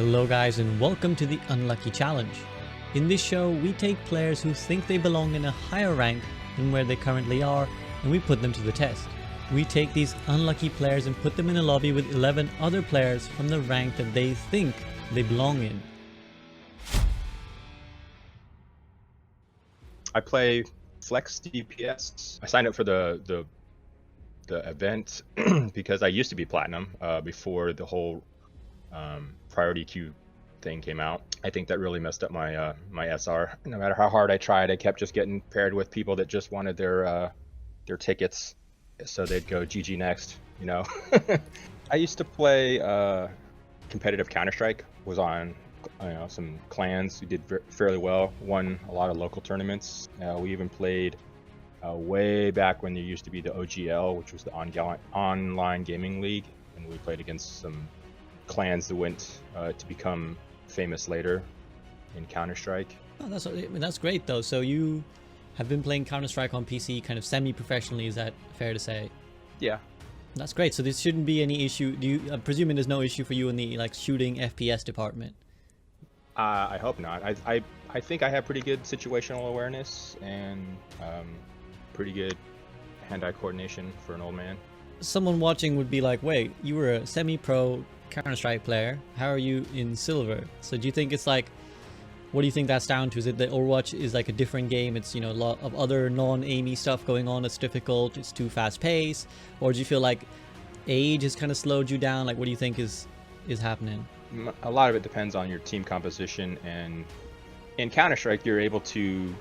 Hello guys and welcome to the Unlucky Challenge. In this show, we take players who think they belong in a higher rank than where they currently are and we put them to the test. We take these unlucky players and put them in a lobby with 11 other players from the rank that they think they belong in. I play Flex DPS. I signed up for the event because I used to be Platinum before the whole priority queue thing came out. I think that really messed up my my SR. No matter how hard I tried, I kept just getting paired with people that just wanted their tickets, so they'd go GG next, you know. I used to play competitive Counter-Strike. Was on some clans. We did fairly well. Won a lot of local tournaments. We even played way back when there used to be the OGL, which was the online gaming league, and we played against some clans that went to become famous later in Counter-Strike. Oh, that's great though. So you have been playing Counter-Strike on PC kind of semi-professionally, is that fair to say? Yeah. That's great. So there shouldn't be any issue. I'm presuming there's no issue for you in the shooting FPS department? I hope not. I think I have pretty good situational awareness and pretty good hand-eye coordination for an old man. Someone watching would be like, wait, you were a semi-pro Counter-Strike player, how are you in silver? So do you think it's like, what do you think that's down to? Is it that Overwatch is like a different game? It's, you know, a lot of other non-aimey stuff going on. It's difficult. It's too fast-paced. Or do you feel like age has kind of slowed you down? Like, what do you think is happening? A lot of it depends on your team composition, and in Counter-Strike, you're able to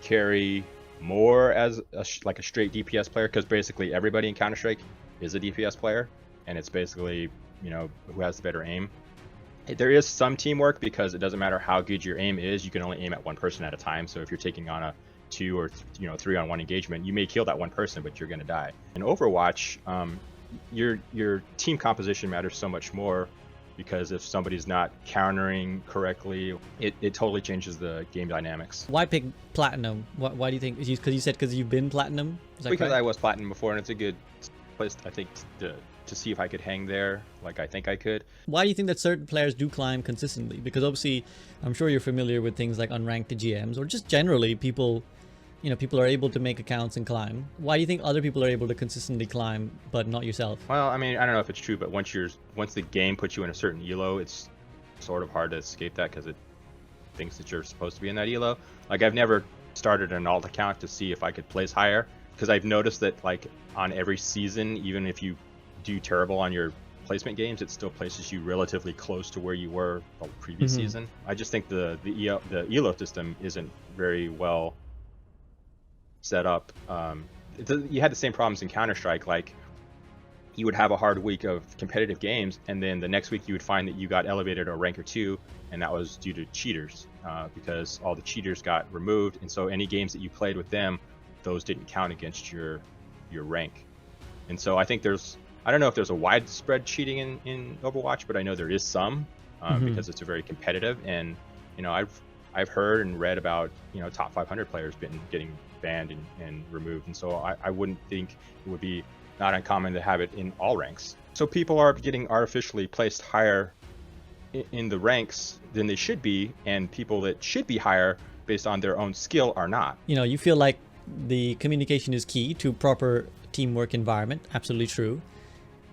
carry more as like a straight DPS player, because basically everybody in Counter-Strike is a DPS player, and it's basically, you know, who has the better aim. There is some teamwork because it doesn't matter how good your aim is, you can only aim at one person at a time. So if you're taking on a 2 or 3-on-1 engagement, you may kill that one person, but you're going to die. In Overwatch, your team composition matters so much more, because if somebody's not countering correctly, it totally changes the game dynamics. Why pick Platinum? Why do you think? Because you said because you've been Platinum? Because I was Platinum before, and it's a good place, I think, to see if I could hang there like I think I could. Why do you think that certain players do climb consistently? Because obviously, I'm sure you're familiar with things like unranked GMs, or just generally people are able to make accounts and climb. Why do you think other people are able to consistently climb, but not yourself? Well, I mean, I don't know if it's true, but once the game puts you in a certain elo, it's sort of hard to escape that, because it thinks that you're supposed to be in that elo. Like, I've never started an alt account to see if I could place higher, because I've noticed that, like, on every season, even if you do terrible on your placement games, it still places you relatively close to where you were the previous season. I just think the elo system isn't very well set up. You had the same problems in Counter-Strike. Like, you would have a hard week of competitive games, and then the next week you would find that you got elevated a rank or 2, and that was due to cheaters, because all the cheaters got removed, and so any games that you played with them, those didn't count against your rank. And so I think I don't know if there's a widespread cheating in Overwatch, but I know there is some, because it's a very competitive, and I've heard and read about top 500 players getting banned and removed, and so I wouldn't think it would be not uncommon to have it in all ranks. So people are getting artificially placed higher in the ranks than they should be, and people that should be higher based on their own skill are not. You feel like the communication is key to proper teamwork environment. Absolutely true.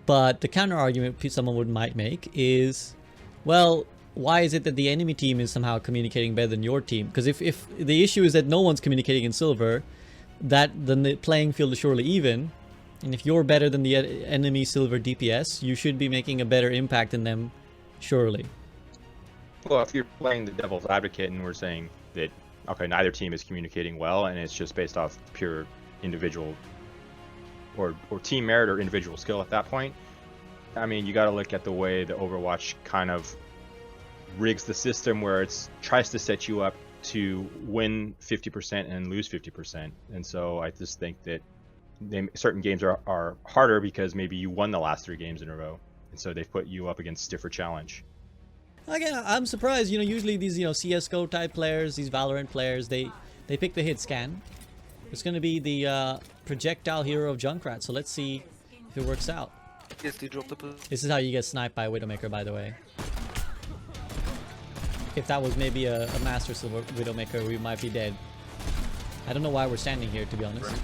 But the counter argument someone might make is, well, why is it that the enemy team is somehow communicating better than your team? Because if the issue is that no one's communicating in silver, then the playing field is surely even. And if you're better than the enemy silver DPS, you should be making a better impact than them, surely. Well, if you're playing the devil's advocate and we're saying that, okay, neither team is communicating well, and it's just based off pure individual or team merit or individual skill at that point, I mean, you got to look at the way the Overwatch kind of rigs the system, where it tries to set you up to win 50% and lose 50%. And so I just think that certain games are harder because maybe you won the last 3 games in a row, and so they've put you up against stiffer challenge. Again, I'm surprised. Usually these CS:GO type players, these Valorant players, they pick the hit scan. It's going to be the projectile hero of Junkrat, so let's see if it works out. Yes, they dropped the position. This is how you get sniped by a Widowmaker, by the way. if that was maybe a Master Silver Widowmaker, we might be dead. I don't know why we're standing here, to be honest.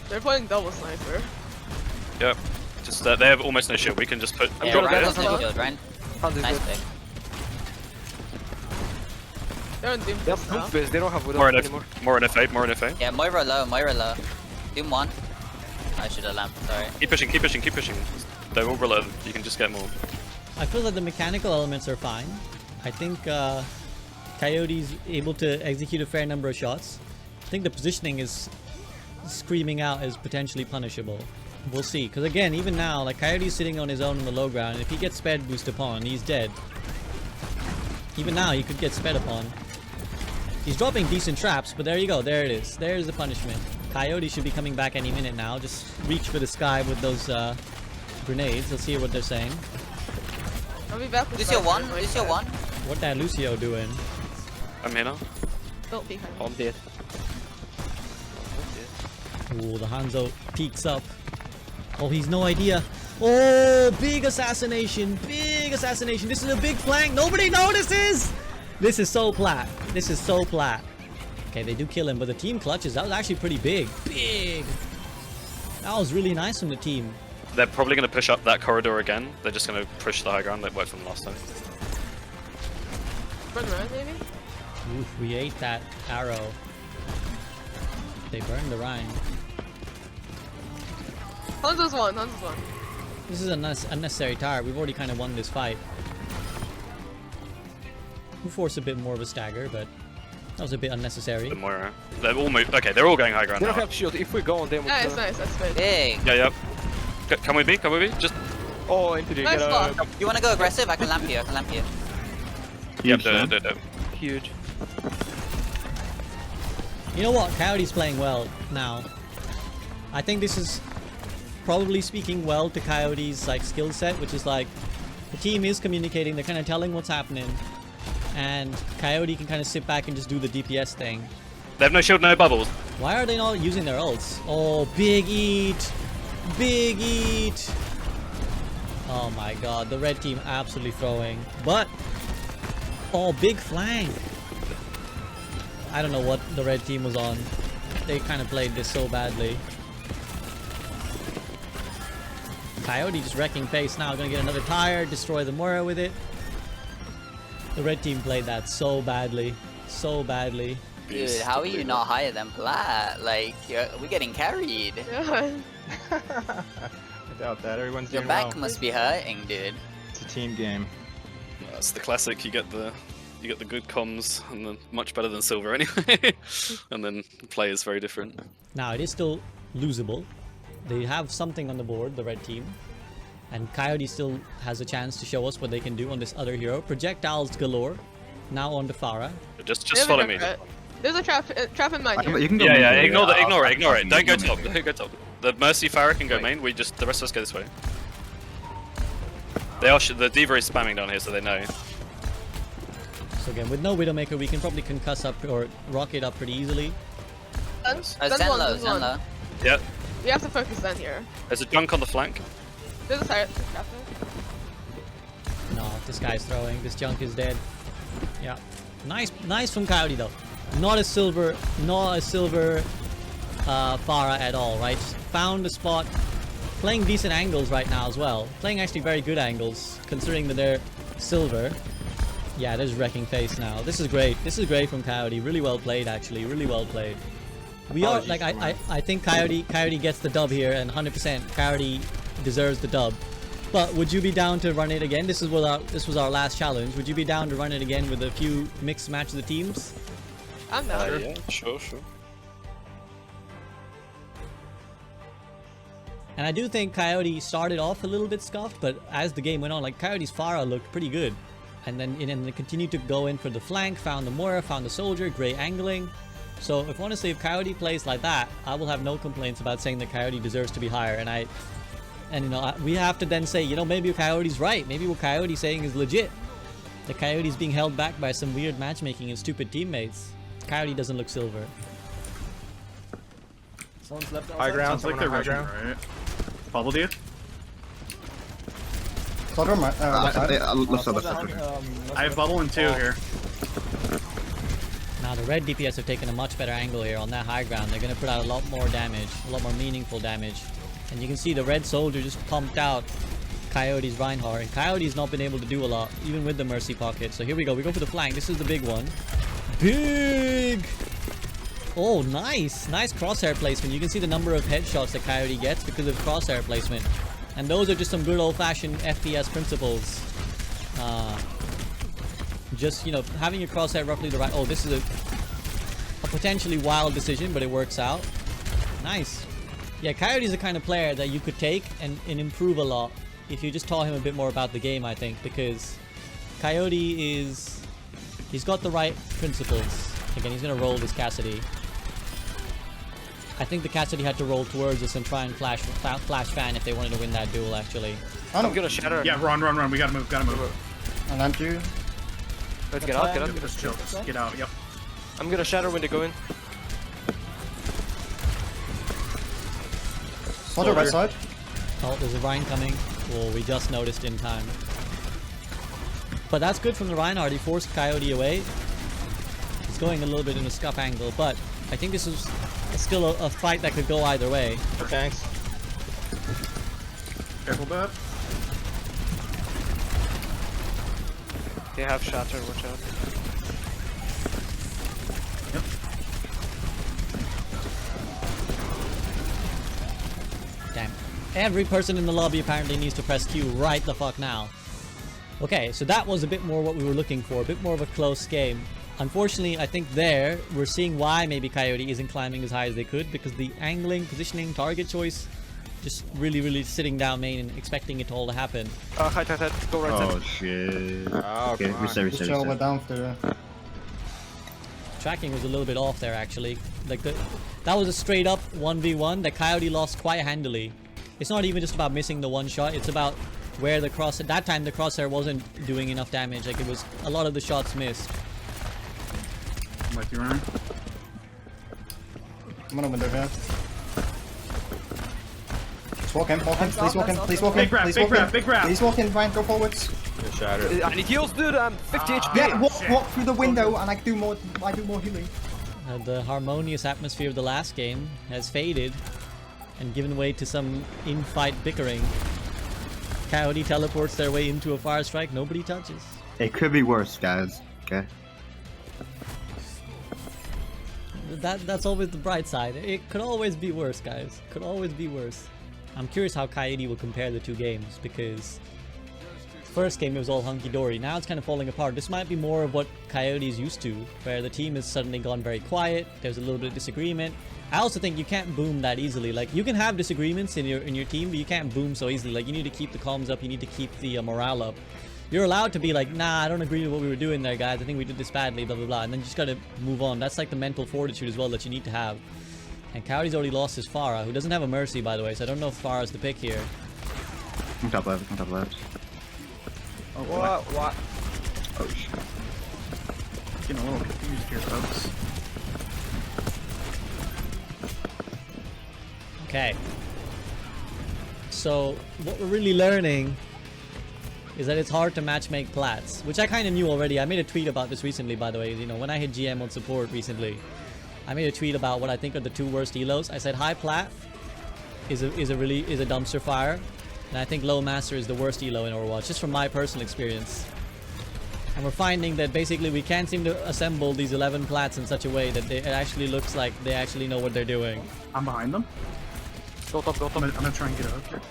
They're playing double sniper. Yep. Just they have almost no shield. We can just put. Yeah, drop Ryan there. has no shield, Ryan. Nice pick. They're on Doomfist They have now. Doomfist, they don't have Widow More in anymore. more in F8, more in F8. Yeah, Moira low, Moira low. Doom 1. I should have lamped, sorry. Keep pushing, keep pushing, keep pushing. They're all reloaded. You can just get more. I feel that the mechanical elements are fine. I think Coyote's able to execute a fair number of shots. I think the positioning is screaming out as potentially punishable. We'll see. Because again, even now, like Coyote's sitting on his own on the low ground, and if he gets sped boost upon, he's dead. Even now, he could get sped upon. He's dropping decent traps, but there you go. There it is. There's the punishment. Coyote should be coming back any minute now. Just reach for the sky with those grenades. Let's hear what they're saying. I'll be back with Lucio Sniper 1, on my Lucio side. 1. What that Lucio doing? I'm here now. Don't peek I'm dead. Ooh, the Hanzo peeks up. Oh, he's no idea. Oh, big assassination. Big assassination. This is a big flank. Nobody notices. This is so plat. This is so plat. Okay, they do kill him, but the team clutches. That was actually pretty big. Big. That was really nice from the team. They're probably going to push up that corridor again. They're just going to push the high ground that worked from last time. Run around maybe? Oof, we ate that arrow. They burned the Rhine. Hanzo's 1, Hanzo's 1. This is an unnecessary tire. We've already kind of won this fight. We force a bit more of a stagger, but that was a bit unnecessary. The Moira. They're all okay, they're all going high ground They don't now. have shield. If we go on them, Yeah, it's nice, that's good. Big. Yeah, yep. Can we be? Can we be? Just. Oh, into the Nice block. You wanna go aggressive? I can lamp you, I can lamp you. Yep, do. huge. You know what? Coyote's playing well now. I think this is probably speaking well to Coyote's like skill set, which is like the team is communicating, they're kind of telling what's happening, and Coyote can kind of sit back and just do the DPS thing. They have no shield, no bubbles. Why are they not using their ults? Oh, big eat! Big eat! Oh my god, the red team absolutely throwing. But, oh, big flank! I don't know what the red team was on. They kind of played this so badly. Coyote just wrecking face now, gonna get another tire, destroy the Moira with it. The red team played that so badly. So badly. Dude, how are you not higher than Plat? Like, we're getting carried. Yeah. I doubt that. Everyone's Your doing back well. must be hurting, dude. It's a team game. That's the classic. You get the good comms, and then much better than silver anyway. And then play is very different. Now it is still losable. They have something on the board, the red team. And Coyote still has a chance to show us what they can do on this other hero. Projectiles galore. Now on to Farah. Just They have a follow me. trap. There's a trap in mine here. You can go Yeah, main, yeah. Joey. Ignore I'll it. Don't go main. top. Don't go top. The Mercy Farah can go main. The rest of us go this way. They are. The D.Va is spamming down here, so they know. So again, with no Widowmaker, we can probably concuss up or rocket up pretty easily. Zen's Zen one, low, Zen's Zen one. low. Yep. We have to focus Zen here. There's a junk on the flank. There's a trap there. No, this guy's throwing. This junk is dead. Yeah. Nice from Coyote though. Not a silver Farah at all, right? Just found a spot. Playing decent angles right now as well. Playing actually very good angles, considering that they're silver. Yeah, there's wrecking face now. This is great. This is great from Coyote. Really well played, actually. Really well played. We are like I think Coyote gets the dub here, and 100% Coyote deserves the dub. But would you be down to run it again? This was our last challenge. Would you be down to run it again with a few mixed match of the teams? I'm down. Yeah, sure. And I do think Coyote started off a little bit scuffed, but as the game went on, like Coyote's Farah looked pretty good. And then they continued to go in for the flank, found the Moira, found the soldier, great angling. So if honestly, if Coyote plays like that, I will have no complaints about saying that Coyote deserves to be higher. And you know, we have to then say, you know, maybe Coyote's right. Maybe what Coyote's saying is legit. The Coyote's being held back by some weird matchmaking and stupid teammates. Coyote doesn't look silver. Someone's left High ground, Sounds like they're high rushing, ground. right? Bubble you? Soldier, left side. Left side, left side. I have bubble in 2 here. Now the red DPS have taken a much better angle here on that high ground. They're going to put out a lot more damage, a lot more meaningful damage. And you can see the red soldier just pumped out Coyote's Reinhardt. And Coyote's not been able to do a lot, even with the Mercy Pocket. So here we go. We go for the flank. This is the big one. Big! Oh, nice. Nice crosshair placement. You can see the number of headshots that Coyote gets because of crosshair placement. And those are just some good old-fashioned FPS principles. Just, you know, having your crosshair roughly the right... Oh, this is a potentially wild decision, but it works out. Nice. Yeah, Coyote's the kind of player that you could take and improve a lot if you just taught him a bit more about the game, I think, because Coyote is... He's got the right principles. Again, he's going to roll this Cassidy. I think the Cassidy had to roll towards us and try and flash fan if they wanted to win that duel, actually. I'm gonna shatter. Yeah, run. We gotta move, And then 2. Let's get out, get out. Just chill, just get out, yep. I'm gonna shatter when they go in. Soldier, right side. Oh, there's a Rhine coming. Well, we just noticed in time. But that's good from the Reinhardt. He forced Coyote away. He's going a little bit in a scuff angle, but I think this is still a fight that could go either way. Thanks. Careful, bud. They have shatter, watch out. Damn. Every person in the lobby apparently needs to press Q right the fuck now. Okay, so that was a bit more what we were looking for, a bit more of a close game. Unfortunately, I think there, we're seeing why maybe Coyote isn't climbing as high as they could, because the angling, positioning, target choice, just really sitting down main and expecting it all to happen. Hide, go right side. Oh shit. Oh, Okay, reset. Chill, we're down to... Tracking was a little bit off there, actually. Like, that was a straight up 1v1 that Coyote lost quite handily. It's not even just about missing the one shot, it's about where the cross... At that time, the crosshair wasn't doing enough damage. Like, it was... A lot of the shots missed. I'm with you, Ryan. I'm gonna window here. Just walk in, please walk in, please walk in. Big grab, Please big walk grab, in. big grab. Please walk in, Ryan, go forwards. Good shatter. I need heals, dude. I'm 50 HP. Yeah, walk through the window and I do more healing. The harmonious atmosphere of the last game has faded and given way to some in-fight bickering. Coyote teleports their way into a fire strike nobody touches. It could be worse, guys. Okay. That's always the bright side. It could always be worse, guys. Could always be worse. I'm curious how Coyote will compare the two games, because first game it was all hunky-dory. Now it's kind of falling apart. This might be more of what Coyote is used to, where the team has suddenly gone very quiet. There's a little bit of disagreement. I also think you can't boom that easily. Like, you can have disagreements in your team, but you can't boom so easily. Like, you need to keep the comms up. You need to keep the morale up. You're allowed to be like, nah, I don't agree with what we were doing there, guys. I think we did this badly, blah, blah, blah. And then you just gotta move on. That's like the mental fortitude as well that you need to have. And Coyote's already lost his Pharah, who doesn't have a Mercy, by the way, so I don't know if Pharah's the pick here. I'm top left. Oh, What? Oh shit. Getting a little confused here, folks. Okay. So, what we're really learning is that it's hard to matchmake plats, which I kind of knew already. I made a tweet about this recently, by the way. You know, when I hit GM on support recently, I made a tweet about what I think are the two worst elos. I said high plat is a dumpster fire, and I think low master is the worst elo in Overwatch, just from my personal experience. And we're finding that basically we can't seem to assemble these 11 plats in such a way that it actually looks like they actually know what they're doing. I'm behind them. Go top. I'm gonna try and get up here.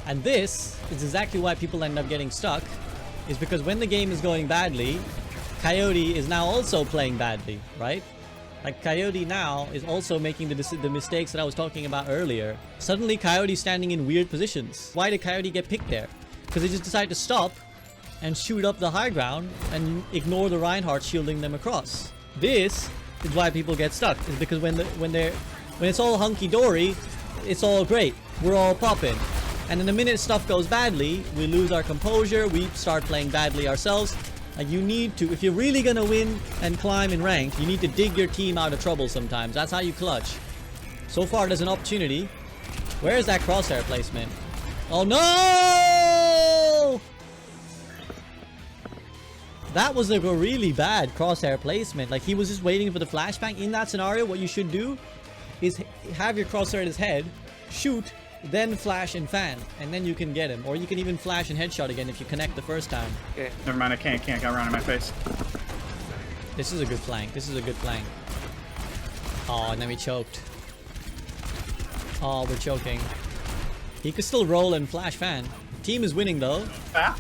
And this is exactly why people end up getting stuck, is because when the game is going badly, Coyote is now also playing badly, right? Like, Coyote now is also making the mistakes that I was talking about earlier. Suddenly, Coyote's standing in weird positions. Why did Coyote get picked there? Because they just decided to stop and shoot up the high ground and ignore the Reinhardt shielding them across. This is why people get stuck, is because when it's all hunky-dory, it's all great. We're all popping. And then the minute stuff goes badly, we lose our composure, we start playing badly ourselves. Like, you need to, if you're really gonna win and climb in rank, you need to dig your team out of trouble sometimes. That's how you clutch. So far, there's an opportunity. Where is that crosshair placement? Oh no! That was like a really bad crosshair placement. Like he was just waiting for the flashbang. In that scenario, what you should do is have your crosshair at his head, shoot, then flash and fan, and then you can get him. Or you can even flash and headshot again if you connect the first time. Okay. Never mind, I can't got around in my face. This is a good flank. This is a good flank. Oh, and then we choked. Oh, we're choking. He could still roll and flash fan. Team is winning though. Ah.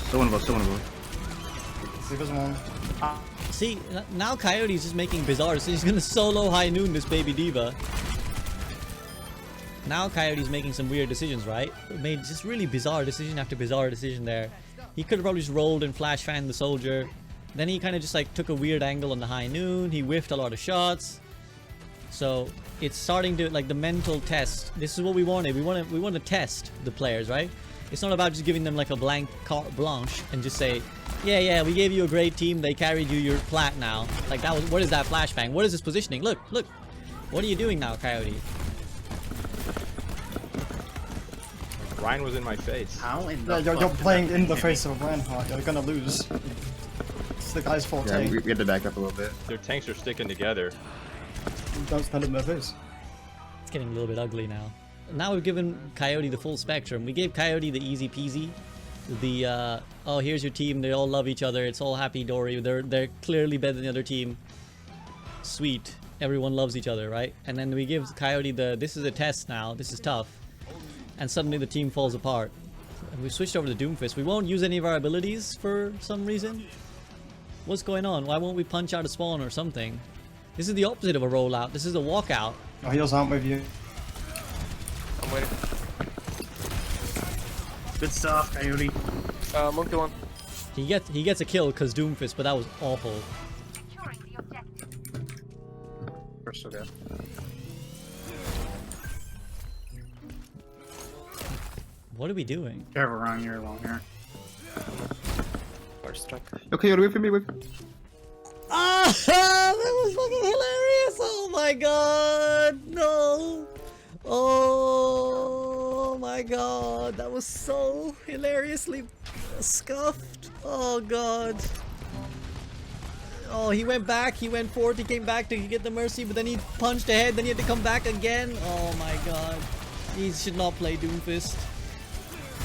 Still one of us, still one of us. See, there's one. See, now Coyote's just making bizarre decisions. He's gonna solo High Noon this baby diva. Now Coyote's making some weird decisions, right? Made just really bizarre decision after bizarre decision there. He could have probably just rolled and flash fanned the soldier. Then he kind of just like took a weird angle on the High Noon. He whiffed a lot of shots. So it's starting to like the mental test. This is what we wanted. We want to test the players, right? It's not about just giving them like a blank carte blanche and just say, yeah, we gave you a great team. They carried you. You're plat now. Like that was, what is that flashbang? What is this positioning? Look. What are you doing now, Coyote? Ryan was in my face. How in the Yeah, you're fuck playing did in the that face of Reinhardt. You're gonna lose. It's the guy's fault. Yeah, we had to back up a little bit. Their tanks are sticking together. Don't stand in their face. It's getting a little bit ugly now. Now we've given Coyote the full spectrum. We gave Coyote the easy peasy. The oh, here's your team. They all love each other. It's all happy dory. They're clearly better than the other team. Sweet. Everyone loves each other, right? And then we give Coyote the this is a test now. This is tough. And suddenly the team falls apart. And we switched over to Doomfist. We won't use any of our abilities for some reason. What's going on? Why won't we punch out a spawn or something? This is the opposite of a rollout. This is a walkout. Oh, heals aren't with you. I'm waiting. Good stuff, Coyote. Monkey one. He gets a kill because Doomfist, but that was awful. We're so good. What are we doing? Careful around here along here. First strike. Okay, wait for me, wait for me. Ah, that was fucking hilarious! Oh my god, no! Oh my god, that was so hilariously scuffed. Oh god. Oh, he went back, he went forward, he came back to get the mercy, but then he punched ahead, then he had to come back again. Oh my god. He should not play Doomfist.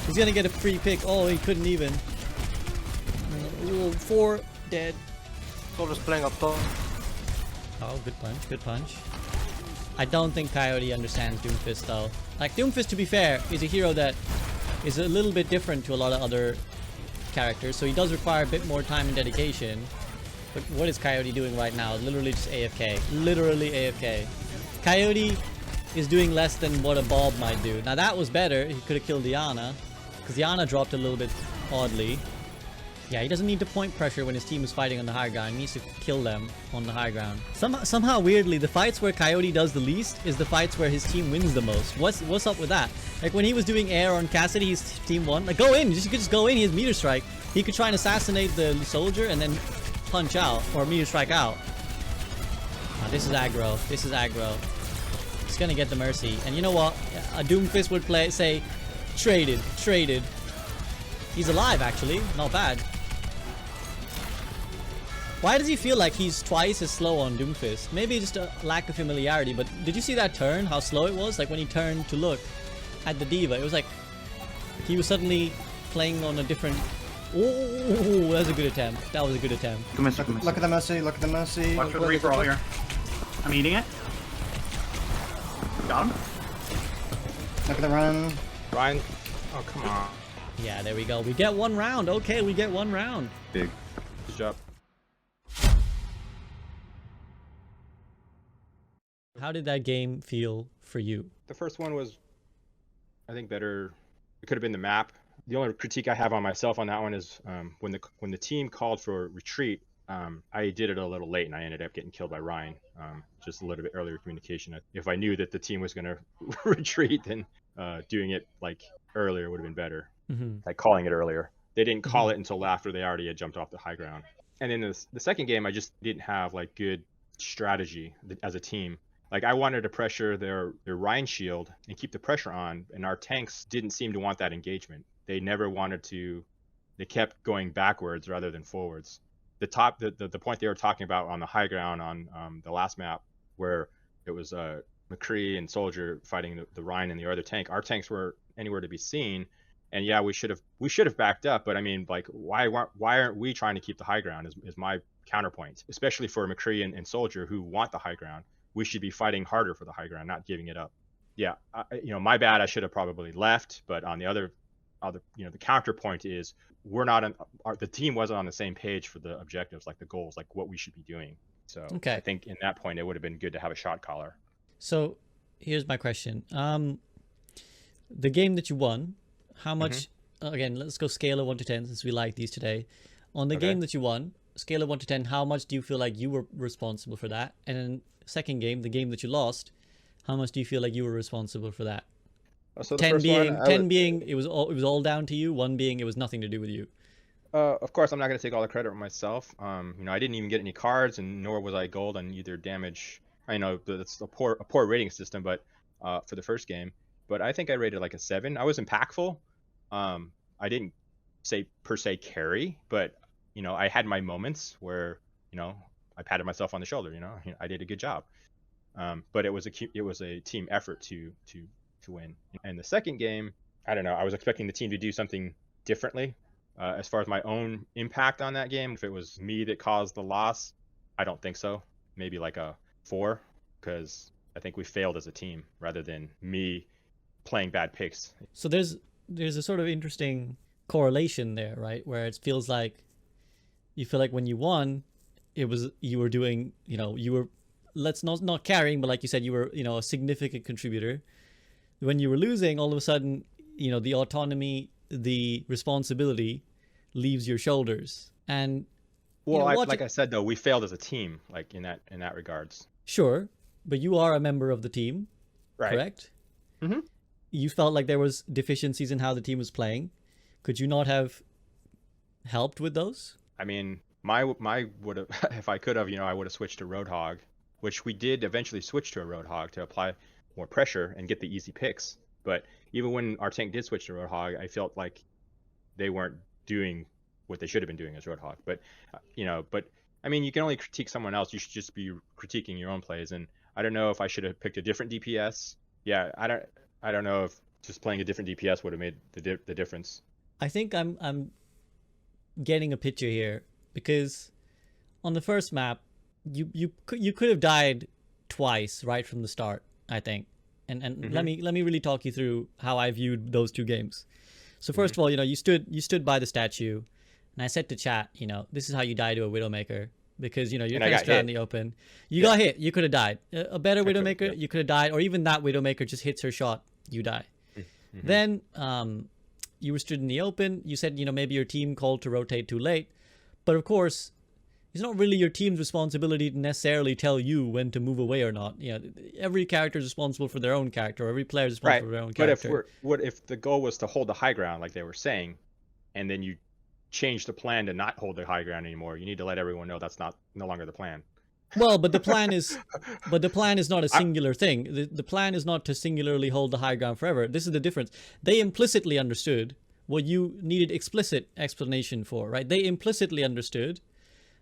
He's gonna get a free pick. Oh, he couldn't even. Ooh, 4 dead. Soldier's playing up top. Oh, good punch, good punch. I don't think Coyote understands Doomfist though. Like, Doomfist, to be fair, is a hero that is a little bit different to a lot of other characters, so he does require a bit more time and dedication. But what is Coyote doing right now? Literally just AFK. Literally AFK. Coyote is doing less than what a Bob might do. Now that was better. He could have killed Diana, because Diana dropped a little bit oddly. Yeah, he doesn't need to point pressure when his team is fighting on the high ground. He needs to kill them on the high ground. Somehow weirdly, the fights where Coyote does the least is the fights where his team wins the most. What's up with that? Like when he was doing air on Cassidy, his team won. Like, go in, you could just go in. He has meter strike. He could try and assassinate the soldier and then punch out or meter strike out. This is aggro. This is aggro. He's gonna get the mercy. And you know what? A Doomfist would say, traded. He's alive actually. Not bad. Why does he feel like he's twice as slow on Doomfist? Maybe just a lack of familiarity, but did you see that turn? How slow it was? Like when he turned to look at the diva, it was like he was suddenly playing on a different... Oh, that was a good attempt. That was a good attempt. Look at the mercy, look at the mercy. Watch for the reroll here. I'm eating it. Got him. Look at the run. Ryan, oh come on. Yeah, there we go. We get 1 round. Okay, we get 1 round. Big. Good job. How did that game feel for you? The first one was, I think, better. It could have been the map. The only critique I have on myself on that one is when the team called for retreat, I did it a little late and I ended up getting killed by Ryan. Just a little bit earlier communication. If I knew that the team was going to retreat, then doing it like earlier would have been better. Like calling it earlier. They didn't call it until after they already had jumped off the high ground. And in the second game, I just didn't have like good strategy as a team. Like I wanted to pressure their Rhine shield and keep the pressure on, and our tanks didn't seem to want that engagement. They never wanted to. They kept going backwards rather than forwards. The point they were talking about on the high ground on the last map, where it was McCree and Soldier fighting the Rhine and the other tank. Our tanks were anywhere to be seen, and yeah, we should have backed up. But I mean, like, why aren't we trying to keep the high ground? Is my counterpoint, especially for McCree and Soldier who want the high ground. We should be fighting harder for the high ground, not giving it up. Yeah, my bad. I should have probably left. But on the other, the counterpoint is the team wasn't on the same page for the objectives, like the goals, like what we should be doing. So Okay. I think in that point, it would have been good to have a shot caller. So here's my question. The game that you won, how much, again, let's go scale of 1 to 10 since we like these today. On the game that you won, scale of 1 to 10, how much do you feel like you were responsible for that? And then second game, the game that you lost, how much do you feel like you were responsible for that? So the 10 first being one, 10 being it was all down to you, 1 being it was nothing to do with you. Of course, I'm not going to take all the credit for myself. I didn't even get any cards, and nor was I gold on either damage. I know that's a poor rating system, but for the first game. But I think I rated like a 7. I was impactful. I didn't say per se carry, but I had my moments where I patted myself on the shoulder. I did a good job. But it was a team effort to win. And the second game, I don't know. I was expecting the team to do something differently. As far as my own impact on that game, if it was me that caused the loss, I don't think so. Maybe like a 4, because I think we failed as a team rather than me playing bad picks. So there's a sort of interesting correlation there, right? Where it feels like you feel like when you won, you were doing, you were, let's not carrying, but like you said, you were, a significant contributor. When you were losing, all of a sudden, the autonomy, the responsibility leaves your shoulders. And like I said, though, we failed as a team, like in that regards. Sure, but you are a member of the team, right? Correct? Mm-hmm. You felt like there was deficiencies in how the team was playing. Could you not have helped with those? I mean, my would have, if I could have, I would have switched to Roadhog, which we did eventually switch to a Roadhog to apply more pressure and get the easy picks. But even when our tank did switch to Roadhog, I felt like they weren't doing what they should have been doing as Roadhog. But I mean, you can only critique someone else. You should just be critiquing your own plays. And I don't know if I should have picked a different DPS. Yeah, I don't know if just playing a different DPS would have made the difference. I think I'm getting a picture here, because on the first map, you could have died twice right from the start, I think. And let me really talk you through how I viewed those 2 games. So first of all, you stood by the statue, and I said to chat, this is how you die to a Widowmaker, because you're kind of straight in the open. You got hit, you could have died. A better Widowmaker, you could have died, or even that Widowmaker just hits her shot, you die. Then you were stood in the open. You said maybe your team called to rotate too late, but of course it's not really your team's responsibility to necessarily tell you when to move away or not. Every character is responsible for their own character, or every player is responsible for their own character. But if the goal was to hold the high ground, like they were saying, and then you change the plan to not hold the high ground anymore, you need to let everyone know that's no longer the plan. Well, but the plan is not a singular thing. The plan is not to singularly hold the high ground forever. This is the difference. They implicitly understood what you needed explicit explanation for, right? They implicitly understood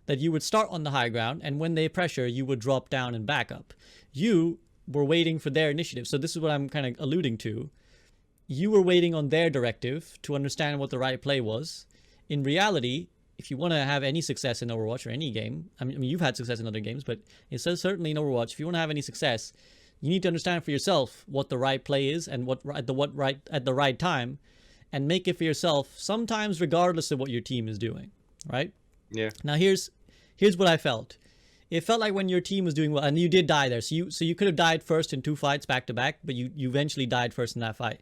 that you would start on the high ground, and when they pressure, you would drop down and back up. You were waiting for their initiative. So this is what I'm kind of alluding to. You were waiting on their directive to understand what the right play was. In reality, if you want to have any success in Overwatch or any game, I mean, you've had success in other games, but it's certainly in Overwatch, if you want to have any success, you need to understand for yourself what the right play is and what at the right time, and make it for yourself, sometimes regardless of what your team is doing, right? Yeah. Now here's what I felt. It felt like when your team was doing well, and you did die there, so you could have died first in 2 fights back to back, but you eventually died first in that fight.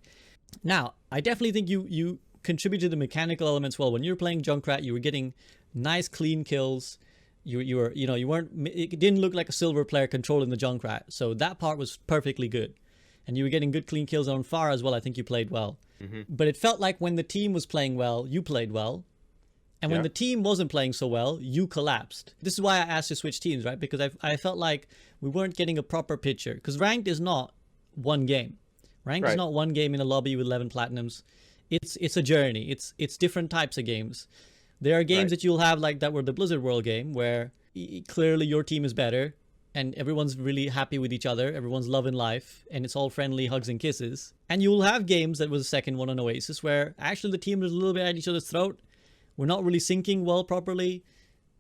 Now, I definitely think you contributed to the mechanical elements well. When you were playing Junkrat, you were getting nice clean kills. You weren't, it didn't look like a silver player controlling the Junkrat, so that part was perfectly good. And you were getting good clean kills on fire as well. I think you played well. But it felt like when the team was playing well, you played well. And when Yeah. the team wasn't playing so well, you collapsed. This is why I asked to switch teams, right? Because I felt like we weren't getting a proper picture. Because ranked is not one game. Ranked is Right. not one game in a lobby with 11 platinums. It's a journey. It's different types of games. There are games Right. that you'll have like that were the Blizzard World game where clearly your team is better and everyone's really happy with each other. Everyone's loving life and it's all friendly hugs and kisses. And you'll have games that was the second one on Oasis where actually the team was a little bit at each other's throat. We're not really syncing well properly.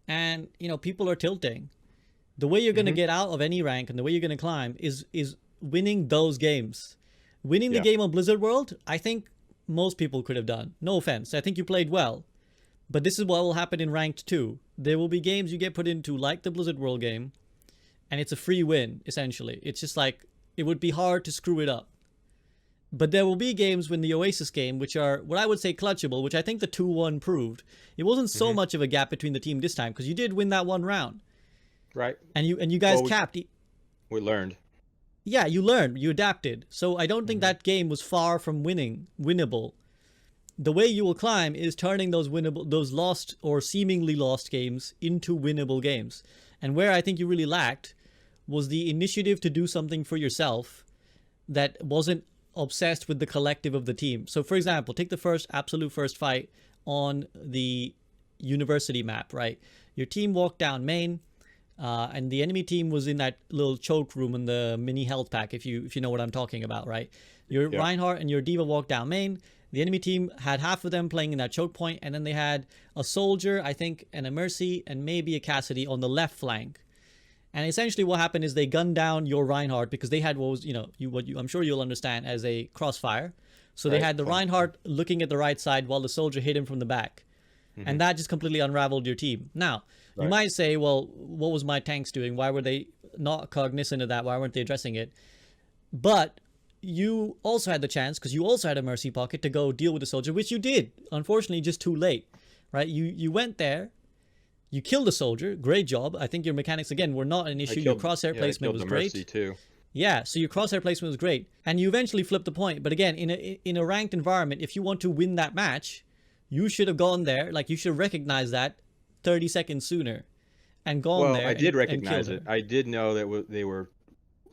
And, you know, people are tilting. The way you're going to get out of any rank and the way you're going to climb is winning those games. Winning the Yeah. game on Blizzard World, I think most people could have done. No offense. I think you played well. But this is what will happen in ranked too. There will be games you get put into like the Blizzard World game and it's a free win, essentially. It's just like, it would be hard to screw it up. But there will be games when the Oasis game, which are what I would say clutchable, which I think the 2-1 proved. It wasn't so much of a gap between the team this time because you did win that one round. Right. And you guys Well, capped. We learned. Yeah, you learned, you adapted. So I don't think that game was far from winnable. The way you will climb is turning those lost or seemingly lost games into winnable games. And where I think you really lacked was the initiative to do something for yourself that wasn't obsessed with the collective of the team. So for example, take the absolute first fight on the university map, right? Your team walked down main, and the enemy team was in that little choke room in the mini health pack, if you know what I'm talking about, right? Your Reinhardt and your D.Va walked down main. The enemy team had half of them playing in that choke point, and then they had a soldier, I think, and a Mercy, and maybe a Cassidy on the left flank. And essentially what happened is they gunned down your Reinhardt because they had what was, I'm sure you'll understand as a crossfire. So they had the Reinhardt looking at the right side while the soldier hit him from the back. And that just completely unraveled your team. Now, you might say, well, what was my tanks doing? Why were they not cognizant of that? Why weren't they addressing it? But you also had the chance, because you also had a Mercy pocket, to go deal with the soldier, which you did. Unfortunately, just too late, right? You went there, you killed the soldier. Great job. I think your mechanics, again, were not an issue. Your crosshair placement was great. Mercy too. Yeah, so your crosshair placement was great. And you eventually flipped the point. But again, in a ranked environment, if you want to win that match, you should have gone there. Like, you should have recognized that 30 seconds sooner and gone there. Well, I did and recognize killed it. her. I did know that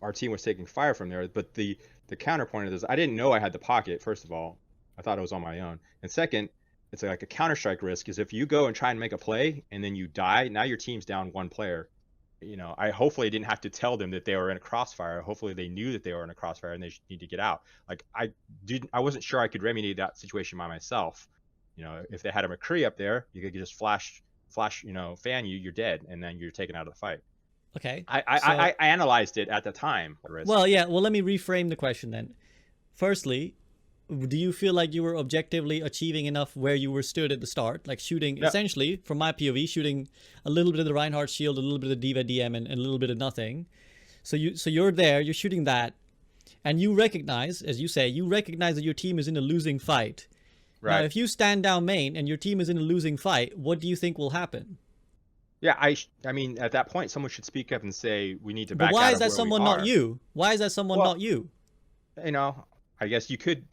our team was taking fire from there. But the counterpoint of this, I didn't know I had the pocket, first of all. I thought it was on my own. And second, it's like a counter-strike risk is if you go and try and make a play and then you die, now your team's down one player. You know, I hopefully didn't have to tell them that they were in a crossfire. Hopefully they knew that they were in a crossfire and they need to get out. Like, I wasn't sure I could remedy that situation by myself. You know, if they had a McCree up there, you could just flash, fan you, you're dead, and then you're taken out of the fight. Okay. I analyzed it at the time. Well, yeah. Well, let me reframe the question then. Firstly, do you feel like you were objectively achieving enough where you were stood at the start, like shooting essentially, from my POV, shooting a little bit of the Reinhardt shield, a little bit of the D.Va DM, and a little bit of nothing. So you're there, you're shooting that, and you recognize, as you say, that your team is in a losing fight. Right. Now, if you stand down main and your team is in a losing fight, what do you think will happen? Yeah, I mean, at that point, someone should speak up and say we need to back out. But why of is that where someone we not are. you? Why is that someone not you? You know, I guess you could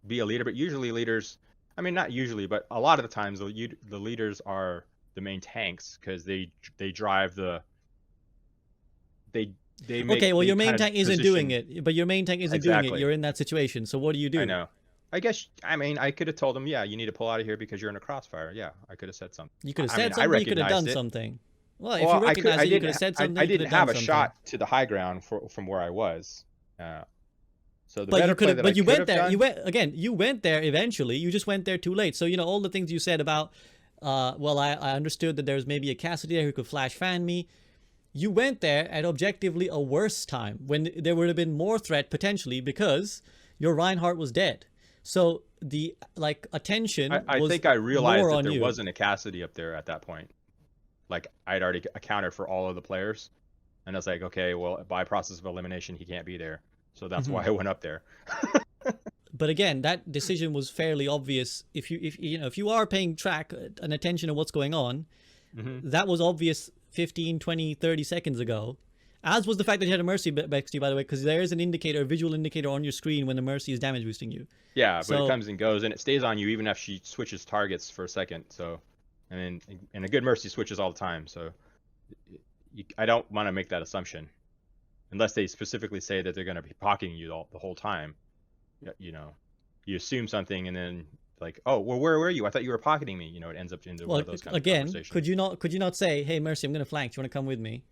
be a leader, but usually leaders, I mean, not usually, but a lot of the times the leaders are the main tanks because they drive the they make. Okay, well, your main kind of tank isn't position- doing it, but your main tank isn't doing it. You're in that situation, so what do you do? I know. I guess, I mean, I could have told them, yeah, you need to pull out of here because you're in a crossfire. Yeah, I could have said something. You could have I said mean, I something. You could have done recognized it. something. Well, if you recognize it, you could have said something. I you could didn't have have a done shot to the high ground from where I was. So the but better you could play have. that But I you could went have there. done- You went there eventually. You just went there too late. So all the things you said about, well, I understood that there's maybe a Cassidy there who could flash fan me. You went there at objectively a worse time when there would have been more threat potentially because your Reinhardt was dead. So the attention. I was think I realized more that on there you. wasn't a Cassidy up there at that point. Like, I'd already accounted for all of the players, and I was like, okay, well, by process of elimination, he can't be there, so that's why I went up there. But again, that decision was fairly obvious. If you are paying track and attention to what's going on, that was obvious 15, 20, 30 seconds ago. As was the fact that you had a Mercy next to you, by the way, because there is an indicator, a visual indicator on your screen when the Mercy is damage boosting you. Yeah, but So- it comes and goes, and it stays on you even if she switches targets for a second. So and a good Mercy switches all the time. So I don't want to make that assumption, unless they specifically say that they're going to be pocketing you the whole time. You know, you assume something and then like, oh, well, where were you? I thought you were pocketing me. You know, it ends up into one of those kind of conversations. could you not say, hey, Mercy, I'm going to flank. Do you want to come with me?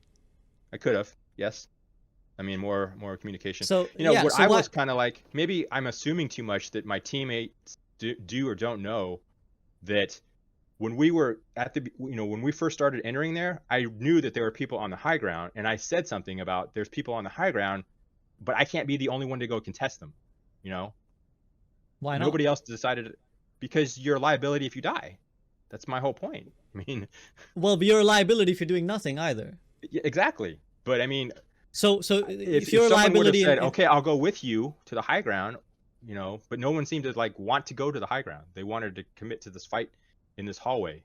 I could have, yes. I mean, more communication. So you know, yeah, what so I was kind of like, maybe I'm assuming too much that my teammates do or don't know that when we were at the, you know, when we first started entering there, I knew that there were people on the high ground, and I said something about there's people on the high ground, but I can't be the only one to go contest them. You know, why not? Nobody else decided, because you're a liability if you die. That's my whole point. I mean, well, you're a liability if you're doing nothing either. Yeah, exactly. But I mean, so if you're a someone would have liability, said, okay, I'll go with you to the high ground, you know, but no one seemed to like want to go to the high ground. They wanted to commit to this fight in this hallway.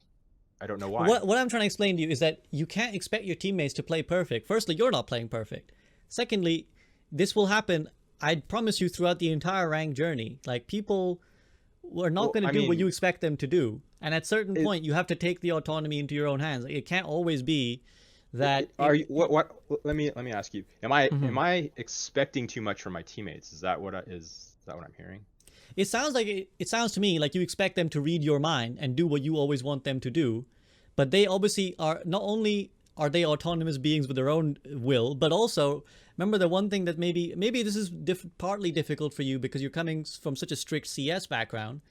I don't know why. What I'm trying to explain to you is that you can't expect your teammates to play perfect. Firstly, you're not playing perfect. Secondly, this will happen, I promise you, throughout the entire rank journey. Like, people are not going to do what you expect them to do. And at a certain point, you have to take the autonomy into your own hands. Like, it can't always be that. Let me ask you. Am I expecting too much from my teammates? Is that what I'm hearing? It sounds to me like you expect them to read your mind and do what you always want them to do. But they obviously are, not only are they autonomous beings with their own will, but also, remember the one thing that maybe this is partly difficult for you because you're coming from such a strict CS background.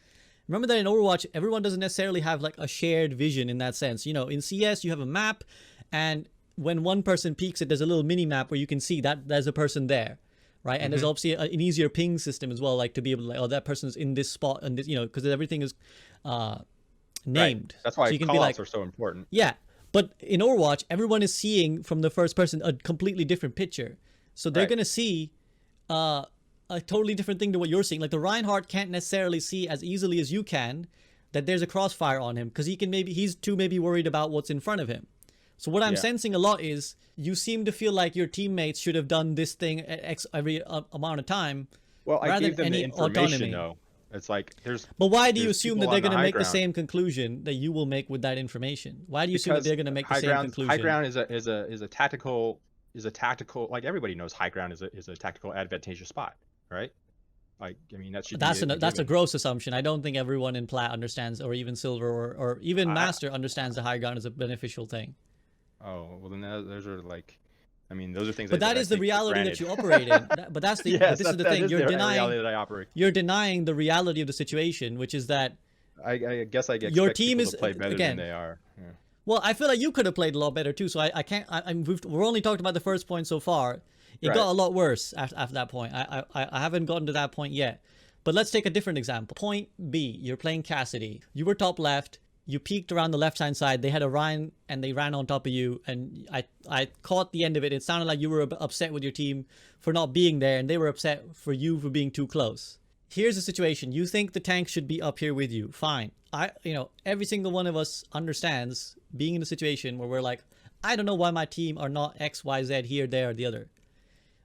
Remember that in Overwatch, everyone doesn't necessarily have like a shared vision in that sense. You know, in CS, you have a map, and when one person peeks it, there's a little mini map where you can see that there's a person there, right? And there's obviously an easier ping system as well, like to be able to like, oh, that person's in this spot, and this, you know, because everything is named. Right. That's why so you can call-outs are so important. Yeah. But in Overwatch, everyone is seeing from the first person a completely different picture. So they're going to see a totally different thing to what you're seeing. Like the Reinhardt can't necessarily see as easily as you can that there's a crossfire on him because he's too maybe worried about what's in front of him. So what I'm sensing a lot is you seem to feel like your teammates should have done this thing at X every amount of time. Well, I gave them the information autonomy. though. It's like there's. But why do you assume that they're going to make the ground. same conclusion that you will make with that information? Why do you assume that they're going to make the same conclusion? High ground is a tactical like everybody knows high ground is a tactical advantageous spot, right? Like I mean that's a gross assumption. I don't think everyone in plat understands, or even silver or even master understands the high ground as a beneficial thing. Oh well, then those are like. I mean, those are things. But that is the reality that you operate in. But that's the. Yes, this is the thing. You're denying. Reality that I operate. You're denying the reality of the situation, which is that. I guess I get your team is to play better than they are. Yeah. Well, I feel like you could have played a lot better too. So I can't. We're only talking about the first point so far. It got a lot worse after that point. I haven't gotten to that point yet. But let's take a different example. Point B. You're playing Cassidy. You were top left. You peeked around the left-hand side. They had a Ryan, and they ran on top of you. And I caught the end of it. It sounded like you were upset with your team for not being there, and they were upset for you for being too close. Here's the situation. You think the tank should be up here with you. Fine. Every single one of us understands being in a situation where we're like, I don't know why my team are not X, Y, Z here, there, or the other.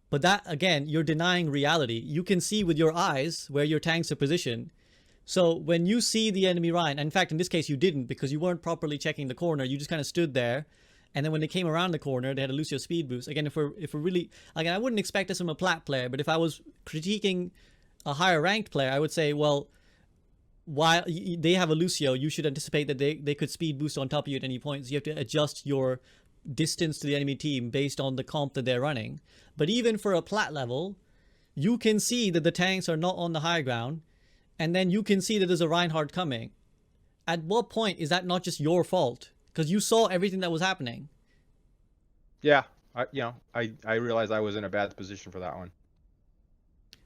But that, again, you're denying reality. You can see with your eyes where your tanks are positioned. So when you see the enemy Ryan, and in fact, in this case, you didn't because you weren't properly checking the corner. You just kind of stood there. And then when they came around the corner, they had a Lucio speed boost. Again, if we're really, again, I wouldn't expect this from a plat player, but if I was critiquing a higher ranked player, I would say, well, while they have a Lucio, you should anticipate that they could speed boost on top of you at any point. So you have to adjust your distance to the enemy team based on the comp that they're running. But even for a plat level, you can see that the tanks are not on the high ground. And then you can see that there's a Reinhardt coming. At what point is that not just your fault? Because you saw everything that was happening. Yeah, I realized I was in a bad position for that one.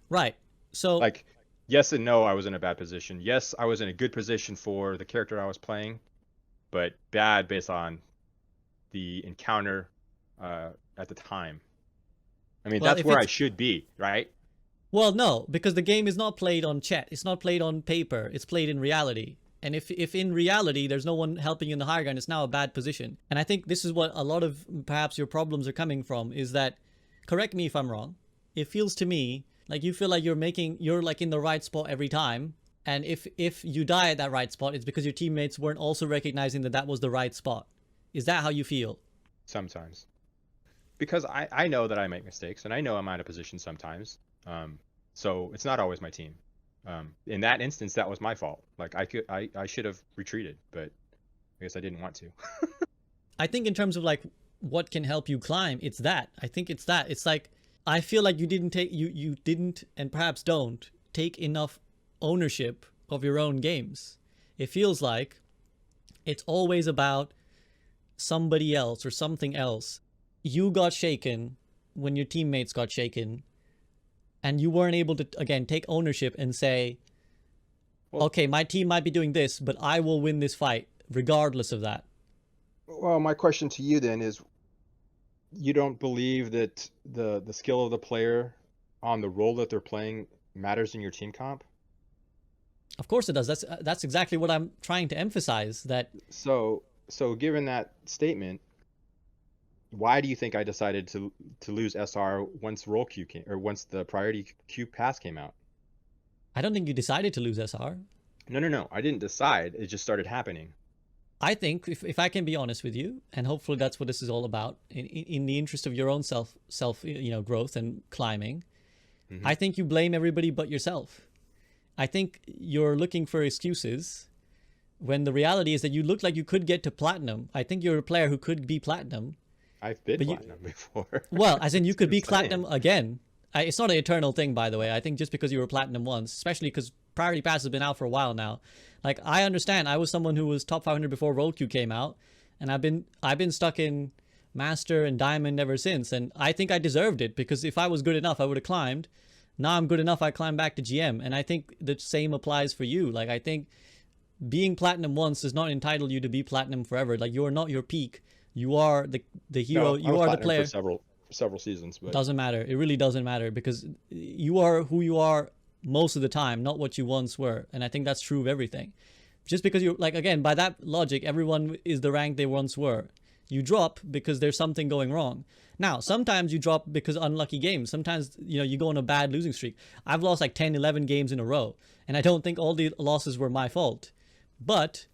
Right. So like, yes and no, I was in a bad position. Yes, I was in a good position for the character I was playing, but bad based on the encounter at the time. I mean, that's where I should be, right? Well, no, because the game is not played on chat. It's not played on paper. It's played in reality. And if in reality there's no one helping you in the high ground, it's now a bad position. And I think this is what a lot of perhaps your problems are coming from, is that, correct me if I'm wrong, it feels to me like you feel like you're like in the right spot every time, And if you die at that right spot, it's because your teammates weren't also recognizing that that was the right spot. Is that how you feel? Sometimes. Because I know that I make mistakes, and I know I'm out of position sometimes. So it's not always my team. In that instance, that was my fault. Like I should have retreated, but I guess I didn't want to. I think in terms of like what can help you climb, it's that. I think it's that. It's like I feel like you didn't and perhaps don't take enough ownership of your own games. It feels like it's always about somebody else or something else. You got shaken when your teammates got shaken, and you weren't able to, again, take ownership and say, Well, okay, my team might be doing this, but I will win this fight regardless of that. Well, my question to you then is, you don't believe that the skill of the player on the role that they're playing matters in your team comp? Of course it does. That's exactly what I'm trying to emphasize. That So given that statement, why do you think I decided to lose SR once role queue came, or once the priority queue pass came out? I don't think you decided to lose SR. No. I didn't decide. It just started happening. I think if I can be honest with you, and hopefully that's what this is all about, in the interest of your own self growth and climbing, Mhm. I think you blame everybody but yourself. I think you're looking for excuses when the reality is that you look like you could get to platinum. I think you're a player who could be platinum. I've been But platinum before. Well, as in you That's could what be I'm saying. platinum again. It's not an eternal thing, by the way. I think just because you were platinum once, especially because Priority Pass has been out for a while now. Like, I understand. I was someone who was top 500 before Roll Queue came out, and I've been stuck in Master and Diamond ever since. And I think I deserved it, because if I was good enough, I would have climbed. Now I'm good enough, I climb back to GM. And I think the same applies for you. Like, I think being platinum once does not entitle you to be platinum forever. Like, you're not your peak. You are the hero. No, I You was are the platinum player. for several seasons, but Doesn't matter. It really doesn't matter, because you are who you are most of the time, not what you once were. And I think that's true of everything. Just because you're, like, again, by that logic, everyone is the rank they once were. You drop because there's something going wrong. Now, sometimes you drop because unlucky games. Sometimes, you go on a bad losing streak. I've lost like 10, 11 games in a row, and I don't think all the losses were my fault. But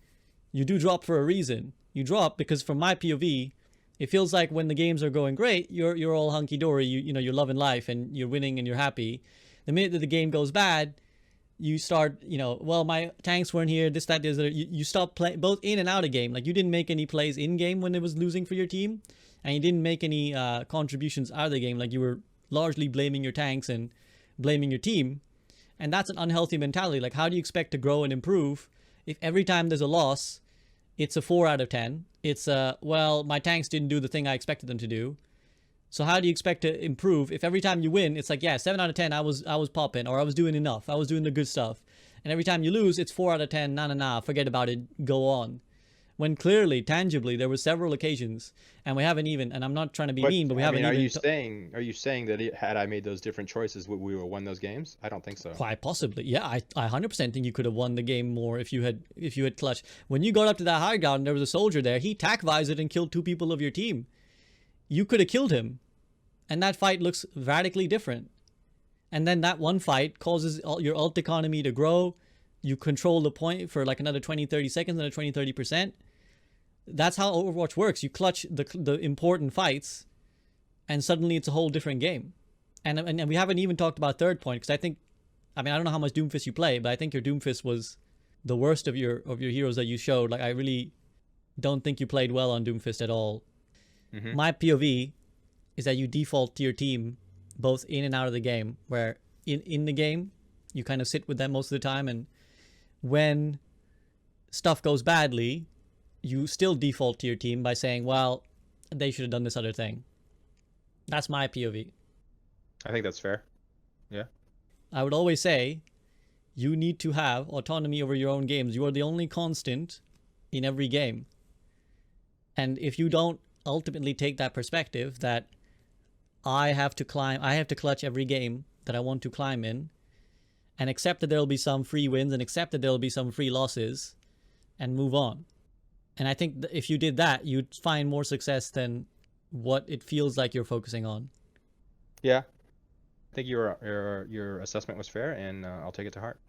you do drop for a reason. You drop because, from my POV, it feels like when the games are going great, you're all hunky dory. You're loving life and you're winning and you're happy. The minute that the game goes bad, you start, well, my tanks weren't here, this, that, this, that. You stop playing both in and out of game. Like, you didn't make any plays in game when it was losing for your team, and you didn't make any contributions out of the game. Like, you were largely blaming your tanks and blaming your team, and that's an unhealthy mentality. Like, how do you expect to grow and improve if every time there's a loss, it's a 4 out of 10? It's well, my tanks didn't do the thing I expected them to do. So how do you expect to improve if every time you win, it's like, yeah, 7 out of 10, I was popping, or I was doing enough, I was doing the good stuff. And every time you lose, it's 4 out of 10, nah, forget about it, go on. When clearly, tangibly, there were several occasions, and we haven't even, and I'm not trying to be mean, but we haven't even... Are you saying that had I made those different choices, we would have won those games? I don't think so. Quite possibly. Yeah, I 100% think you could have won the game more if you had clutched. When you got up to that high ground and there was a soldier there, he tac visored and killed 2 people of your team. You could have killed him. And that fight looks radically different. And then that one fight causes your ult economy to grow. You control the point for like another 20, 30 seconds, another 20, 30%. That's how Overwatch works. You clutch the important fights, and suddenly it's a whole different game. And we haven't even talked about third point, because I don't know how much Doomfist you play, but I think your Doomfist was the worst of your heroes that you showed. Like, I really don't think you played well on Doomfist at all. Mm-hmm. My POV is that you default to your team both in and out of the game, where in the game, you kind of sit with them most of the time, and when stuff goes badly, you still default to your team by saying, well, they should have done this other thing. That's my POV. I think that's fair. Yeah. I would always say you need to have autonomy over your own games. You are the only constant in every game. And if you don't ultimately take that perspective that I have to clutch every game that I want to climb in, and accept that there'll be some free wins and accept that there'll be some free losses, and move on. And I think that if you did that, you'd find more success than what it feels like you're focusing on. Yeah. I think your assessment was fair, and I'll take it to heart.